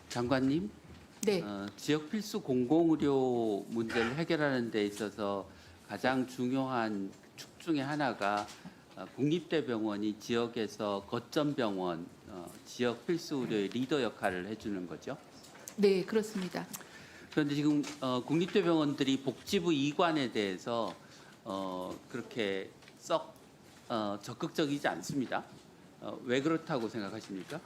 장관님, 네. 지역 필수 공공의료 문제를 해결하는 데 있어서 가장 중요한 축 중에 하나가 국립대병원이 지역에서 거점 병원, 지역 필수 의료의 리더 역할을 해주는 거죠. 네, 그렇습니다. 그런데 지금 국립대병원들이 복지부 이관에 대해서 그렇게 썩 적극적이지 않습니다. 왜 그렇다고 생각하십니까?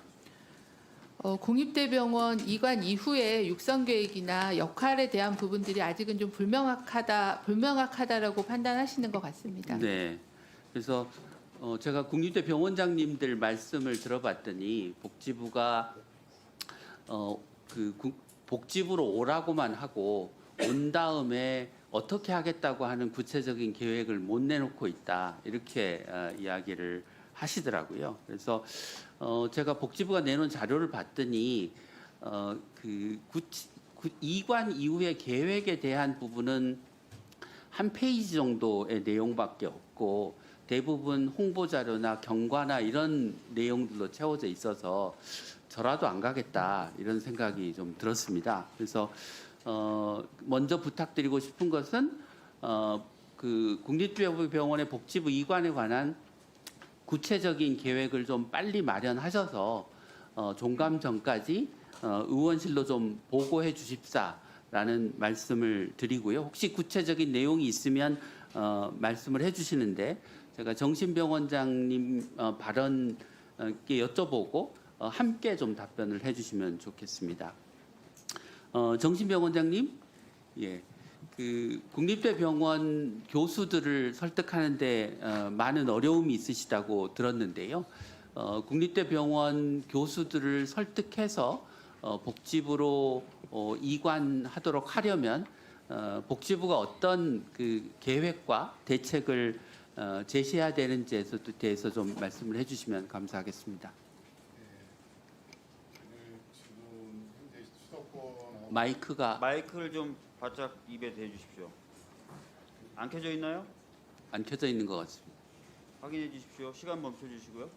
국립대병원 이관 이후에 육성 계획이나 역할에 대한 부분들이 아직은 좀 불명확하다라고 판단하시는 것 같습니다. 네. 그래서 제가 국립대 병원장님들 말씀을 들어봤더니 복지부가 복지부로 오라고만 하고 온 다음에 어떻게 하겠다고 하는 구체적인 계획을 못 내놓고 있다 이렇게 이야기를 하시더라고요. 그래서 제가 복지부가 내놓은 자료를 봤더니 이관 이후의 계획에 대한 부분은 한 페이지 정도의 내용밖에 없고 대부분 홍보 자료나 경과나 이런 내용들로 채워져 있어서 저라도 안 가겠다 이런 생각이 좀 들었습니다. 그래서 먼저 부탁드리고 싶은 것은 국립대병원의 복지부 이관에 관한 구체적인 계획을 좀 빨리 마련하셔서 종감 전까지 의원실로 좀 보고해 주십사라는 말씀을 드리고요. 혹시 구체적인 내용이 있으면 말씀을 해주시는데 제가 정신병원장님 발언께 여쭤보고 함께 좀 답변을 해주시면 좋겠습니다. 정신병원장님, 예. 국립대병원 교수들을 설득하는데 많은 어려움이 있으시다고 들었는데요. 국립대병원 교수들을 설득해서 복지부로 이관하도록 하려면 복지부가 어떤 계획과 대책을 제시해야 되는지에 대해서 좀 말씀을 해주시면 감사하겠습니다. 마이크를 좀 바짝 입에 대주십시오. 안 켜져 있나요? 안 켜져 있는 것 같습니다. 확인해 주십시오. 시간 멈춰 주시고요.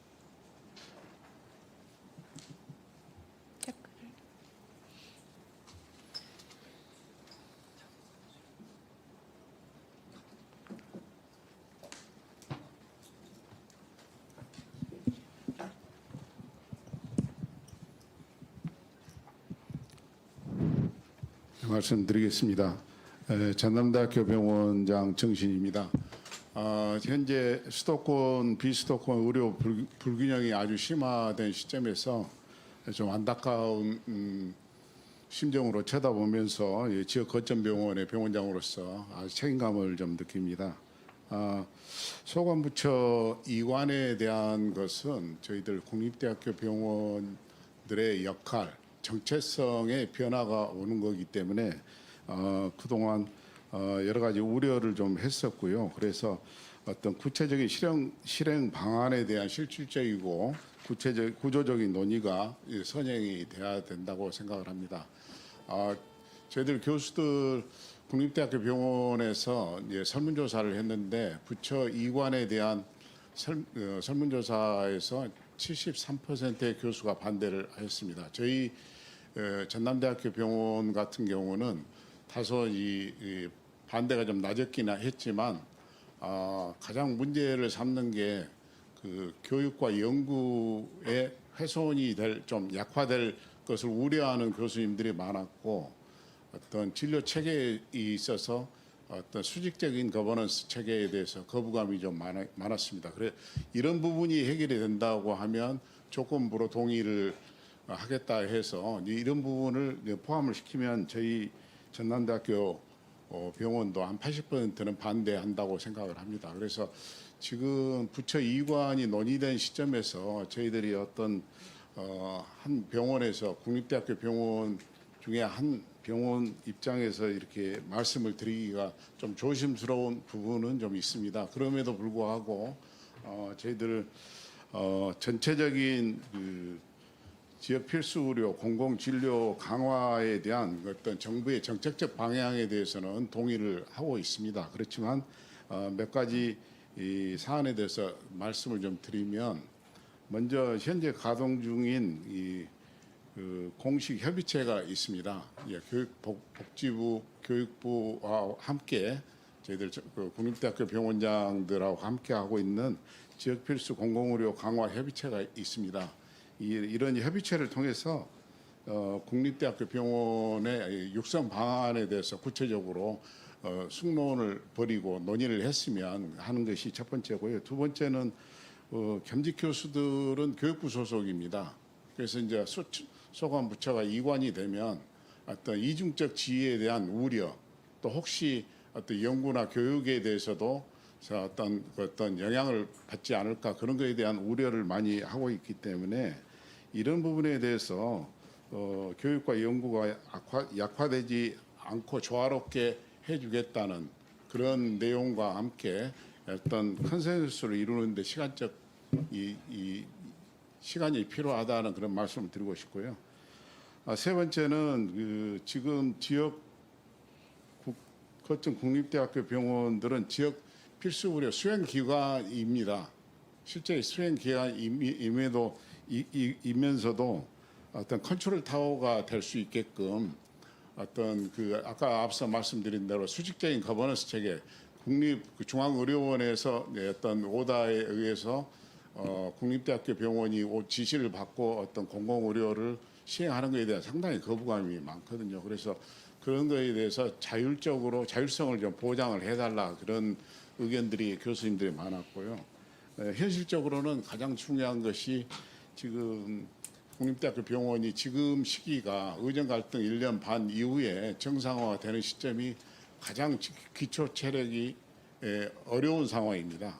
말씀드리겠습니다. 전남대학교 병원장 정신입니다. 현재 수도권, 비수도권 의료 불균형이 아주 심화된 시점에서 좀 안타까운 심정으로 쳐다보면서 지역 거점 병원의 병원장으로서 아주 책임감을 좀 느낍니다. 소관부처 이관에 대한 것은 저희들 국립대학교 병원들의 역할, 정체성의 변화가 오는 거기 때문에 그동안 여러 가지 우려를 좀 했었고요. 그래서 어떤 구체적인 실행 방안에 대한 실질적이고 구조적인 논의가 선행이 돼야 된다고 생각을 합니다. 저희들 교수들 국립대학교 병원에서 설문조사를 했는데 부처 이관에 대한 설문조사에서 73%의 교수가 반대를 했습니다. 저희 전남대학교 병원 같은 경우는 다소 이 반대가 좀 낮았기는 했지만 가장 문제를 삼는 게 교육과 연구에 훼손이 좀 약화될 것을 우려하는 교수님들이 많았고 어떤 진료 체계에 있어서 어떤 수직적인 거버넌스 체계에 대해서 거부감이 좀 많았습니다. 그래 이런 부분이 해결이 된다고 하면 조건부로 동의를 하겠다 해서 이런 부분을 포함을 시키면 저희 전남대학교 병원도 한 80%는 반대한다고 생각을 합니다. 그래서 지금 부처 이관이 논의된 시점에서 저희들이 어떤 한 병원에서 국립대학교 병원 중에 한 병원 입장에서 이렇게 말씀을 드리기가 좀 조심스러운 부분은 좀 있습니다. 그럼에도 불구하고 저희들 전체적인 지역 필수 의료 공공 진료 강화에 대한 어떤 정부의 정책적 방향에 대해서는 동의를 하고 있습니다. 그렇지만 몇 가지 이 사안에 대해서 말씀을 좀 드리면 먼저 현재 가동 중인 이 그 공식 협의체가 있습니다. 예, 복지부, 교육부와 함께 저희들 그 국립대학교 병원장들하고 함께 하고 있는 지역 필수 공공의료 강화 협의체가 있습니다. 이런 협의체를 통해서 국립대학교 병원의 육성 방안에 대해서 구체적으로 숙론을 벌이고 논의를 했으면 하는 것이 첫 번째고요. 두 번째는 겸직 교수들은 교육부 소속입니다. 그래서 이제 소관 부처가 이관이 되면 어떤 이중적 지위에 대한 우려, 또 혹시 어떤 연구나 교육에 대해서도 어떤 영향을 받지 않을까 그런 것에 대한 우려를 많이 하고 있기 때문에 이런 부분에 대해서 교육과 연구가 약화되지 않고 조화롭게 해주겠다는 그런 내용과 함께 어떤 컨센서스를 이루는데 시간적 이 시간이 필요하다는 그런 말씀을 드리고 싶고요. 세 번째는 그 지금 지역 거점 국립대학교 병원들은 지역 필수 의료 수행 기관입니다. 실제 수행 기관임에도 이면서도 어떤 컨트롤 타워가 될 수 있게끔 어떤 그 아까 앞서 말씀드린 대로 수직적인 거버넌스 체계, 국립중앙의료원에서 어떤 오다에 의해서 국립대학교 병원이 지시를 받고 어떤 공공의료를 시행하는 것에 대한 상당히 거부감이 많거든요. 그래서 그런 것에 대해서 자율성을 좀 보장을 해달라 그런 의견들이 교수님들이 많았고요. 현실적으로는 가장 중요한 것이 지금 국립대학교 병원이 지금 시기가 의정 갈등 1년 반 이후에 정상화가 되는 시점이 가장 기초 체력이 어려운 상황입니다.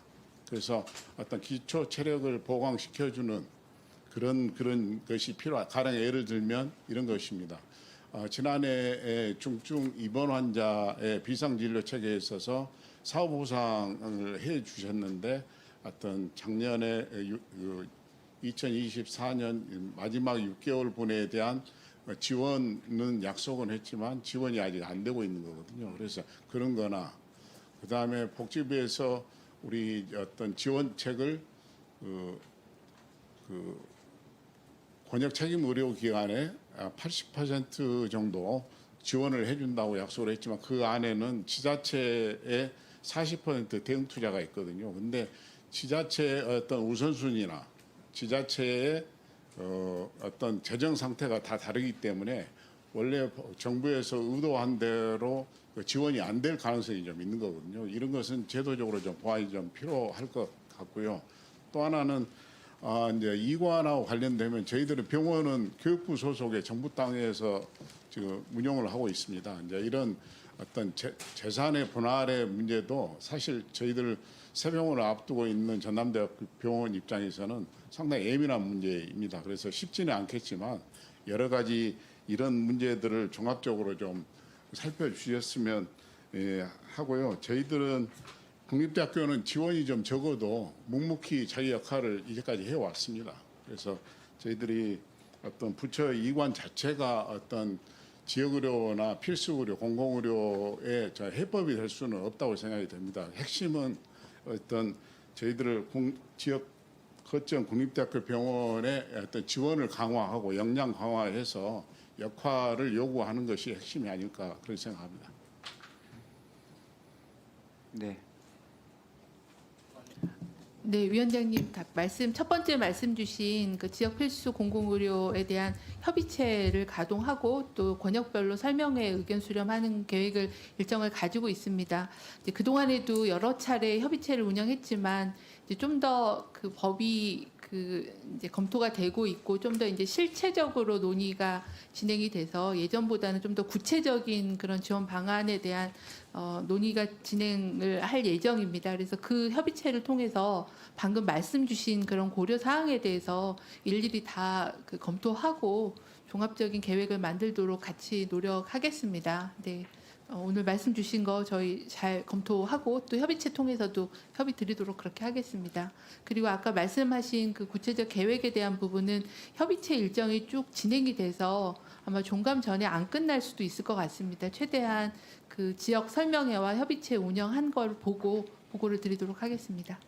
그래서 어떤 기초 체력을 보강시켜주는 그런 것이 가령 예를 들면 이런 것입니다. 지난해 중증 입원 환자의 비상진료 체계에 있어서 사후 보상을 해 주셨는데 어떤 작년에 2024년 마지막 6개월 분에 대한 지원은 약속은 했지만 지원이 아직 안 되고 있는 거거든요. 그래서 그런 거나 그다음에 복지부에서 우리 어떤 지원책을 권역 책임 의료기관에 80% 정도 지원을 해준다고 약속을 했지만 그 안에는 지자체의 40% 대응 투자가 있거든요. 근데 지자체의 어떤 우선순위나 지자체의 어떤 재정 상태가 다 다르기 때문에 원래 정부에서 의도한 대로 지원이 안 될 가능성이 좀 있는 거거든요. 이런 것은 제도적으로 좀 보완이 좀 필요할 것 같고요. 또 하나는 이제 이관하고 관련되면 저희들은 병원은 교육부 소속의 정부 땅에서 지금 운영을 하고 있습니다. 이제 이런 어떤 재산의 분할의 문제도 사실 저희들 새병원을 앞두고 있는 전남대학교 병원 입장에서는 상당히 예민한 문제입니다. 그래서 쉽지는 않겠지만 여러 가지 이런 문제들을 종합적으로 좀 살펴주셨으면 하고요. 저희들은 국립대학교는 지원이 좀 적어도 묵묵히 자기 역할을 이제까지 해왔습니다. 그래서 저희들이 어떤 부처 이관 자체가 어떤 지역의료나 필수의료, 공공의료의 해법이 될 수는 없다고 생각이 됩니다. 핵심은 어떤 저희들을 지역 거점 국립대학교 병원의 어떤 지원을 강화하고 역량 강화해서 역할을 요구하는 것이 핵심이 아닐까 그렇게 생각합니다. 네. 네, 위원장님 첫 번째 말씀 주신 그 지역 필수 공공의료에 대한 협의체를 가동하고 또 권역별로 설명회 의견 수렴하는 계획을 일정을 가지고 있습니다. 이제 그동안에도 여러 차례 협의체를 운영했지만 이제 좀 더 그 법이 이제 검토가 되고 있고 좀 더 이제 실체적으로 논의가 진행이 돼서 예전보다는 좀 더 구체적인 그런 지원 방안에 대한 논의가 진행을 할 예정입니다. 그래서 그 협의체를 통해서 방금 말씀 주신 그런 고려 사항에 대해서 일일이 다 그 검토하고 종합적인 계획을 만들도록 같이 노력하겠습니다. 네. 오늘 말씀 주신 거 저희 잘 검토하고 또 협의체 통해서도 협의 드리도록 그렇게 하겠습니다. 그리고 아까 말씀하신 그 구체적 계획에 대한 부분은 협의체 일정이 쭉 진행이 돼서 아마 종감 전에 안 끝날 수도 있을 것 같습니다. 최대한 그 지역 설명회와 협의체 운영한 걸 보고 보고를 드리도록 하겠습니다.